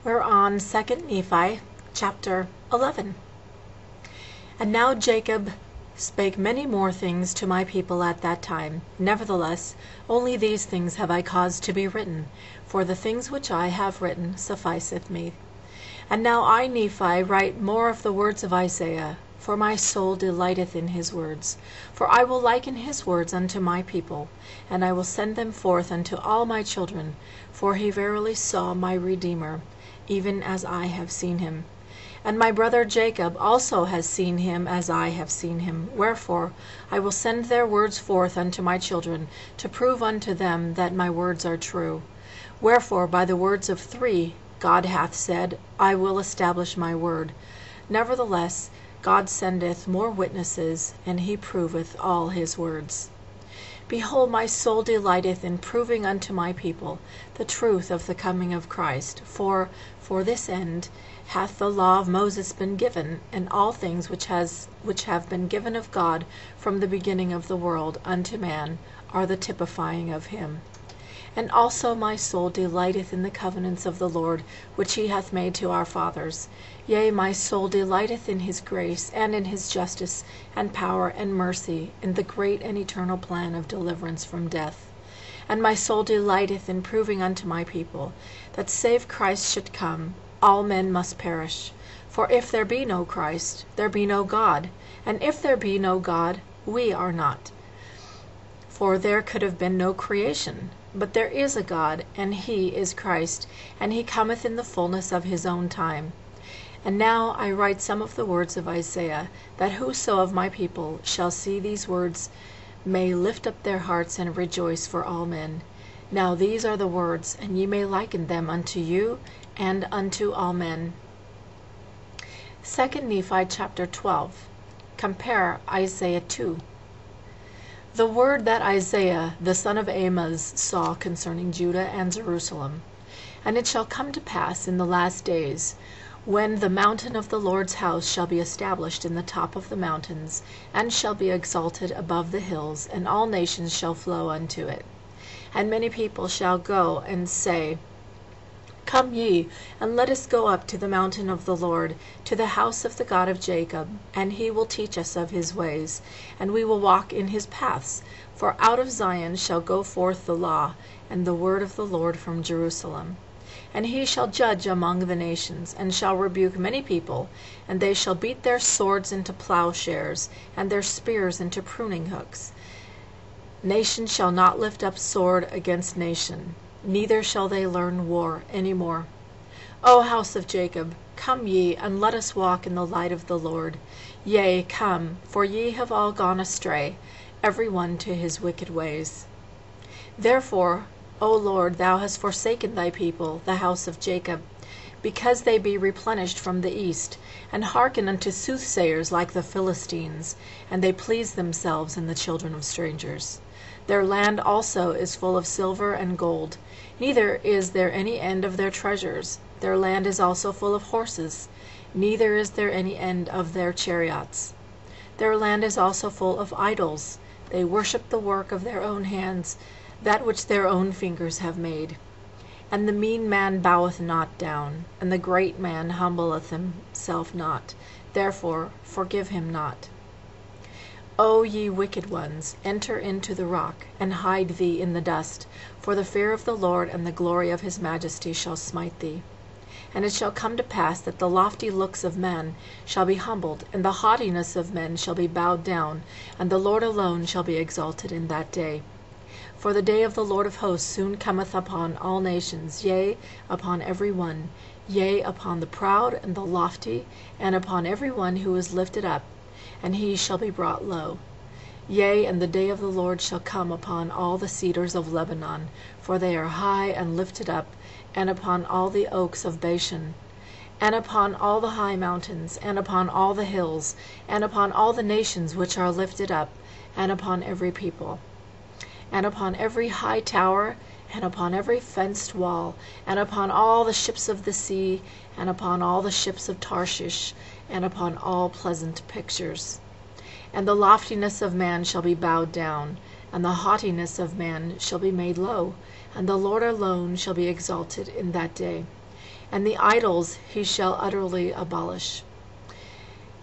We're on 2 Nephi chapter 11. And now Jacob spake many more things to my people at that time. Nevertheless, only these things have I caused to be written, for the things which I have written sufficeth me. And now I, Nephi, write more of the words of Isaiah, for my soul delighteth in his words. For I will liken his words unto my people, and I will send them forth unto all my children, for he verily saw my Redeemer, even as I have seen him. And my brother Jacob also has seen him as I have seen him. Wherefore I will send their words forth unto my children, to prove unto them that my words are true. Wherefore by the words of 3 God hath said, I will establish my word. Nevertheless God sendeth more witnesses, and he proveth all his words. Behold, my soul delighteth in proving unto my people the truth of the coming of Christ. For this end hath the law of Moses been given, and all things which have been given of God from the beginning of the world unto man are the typifying of him. And also my soul delighteth in the covenants of the Lord, which he hath made to our fathers. Yea, my soul delighteth in his grace, and in his justice, and power, and mercy, in the great and eternal plan of deliverance from death. And my soul delighteth in proving unto my people, that save Christ should come, all men must perish. For if there be no Christ, there be no God, and if there be no God, we are not. For there could have been no creation. But there is a God, and he is Christ, and he cometh in the fullness of his own time. And now I write some of the words of Isaiah, that whoso of my people shall see these words may lift up their hearts and rejoice for all men. Now these are the words, and ye may liken them unto you and unto all men. 2 Nephi chapter 12. Compare Isaiah 2. The word that Isaiah the son of Amoz saw concerning Judah and Jerusalem. And it shall come to pass in the last days, when the mountain of the Lord's house shall be established in the top of the mountains, and shall be exalted above the hills, and all nations shall flow unto it. And many people shall go and say, Come ye, and let us go up to the mountain of the Lord, to the house of the God of Jacob, and he will teach us of his ways, and we will walk in his paths. For out of Zion shall go forth the law, and the word of the Lord from Jerusalem. And he shall judge among the nations, and shall rebuke many people, and they shall beat their swords into plowshares, and their spears into pruning hooks. Nation shall not lift up sword against nation, neither shall they learn war any more. O house of Jacob, come ye, and let us walk in the light of the Lord. Yea, come, for ye have all gone astray, every one to his wicked ways. Therefore, O Lord, thou hast forsaken thy people, the house of Jacob, because they be replenished from the east, and hearken unto soothsayers like the Philistines, and they please themselves in the children of strangers. Their land also is full of silver and gold, neither is there any end of their treasures. Their land is also full of horses, neither is there any end of their chariots. Their land is also full of idols. They worship the work of their own hands, that which their own fingers have made. And the mean man boweth not down, and the great man humbleth himself not. Therefore forgive him not. O ye wicked ones, enter into the rock, and hide thee in the dust, for the fear of the Lord and the glory of his majesty shall smite thee. And it shall come to pass that the lofty looks of men shall be humbled, and the haughtiness of men shall be bowed down, and the Lord alone shall be exalted in that day. For the day of the Lord of hosts soon cometh upon all nations, yea, upon every one, yea, upon the proud and the lofty, and upon every one who is lifted up, and he shall be brought low. Yea, and the day of the Lord shall come upon all the cedars of Lebanon, for they are high and lifted up, and upon all the oaks of Bashan, and upon all the high mountains, and upon all the hills, and upon all the nations which are lifted up, and upon every people, and upon every high tower, and upon every fenced wall, and upon all the ships of the sea, and upon all the ships of Tarshish, and upon all pleasant pictures. And the loftiness of man shall be bowed down, and the haughtiness of man shall be made low, and the Lord alone shall be exalted in that day. and the idols he shall utterly abolish.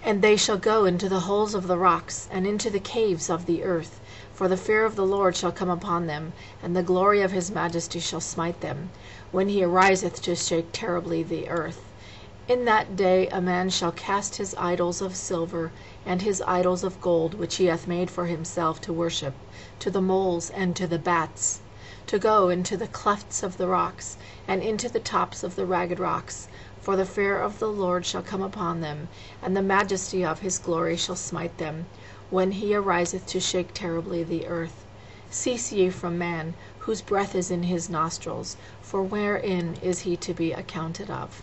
And they shall go into the holes of the rocks, and into the caves of the earth, for the fear of the Lord shall come upon them, and the glory of his majesty shall smite them, when he ariseth to shake terribly the earth. In that day a man shall cast his idols of silver, and his idols of gold, which he hath made for himself to worship, to the moles and to the bats, to go into the clefts of the rocks, and into the tops of the ragged rocks. For the fear of the Lord shall come upon them, and the majesty of his glory shall smite them, when he ariseth to shake terribly the earth. Cease ye from man, whose breath is in his nostrils, for wherein is he to be accounted of?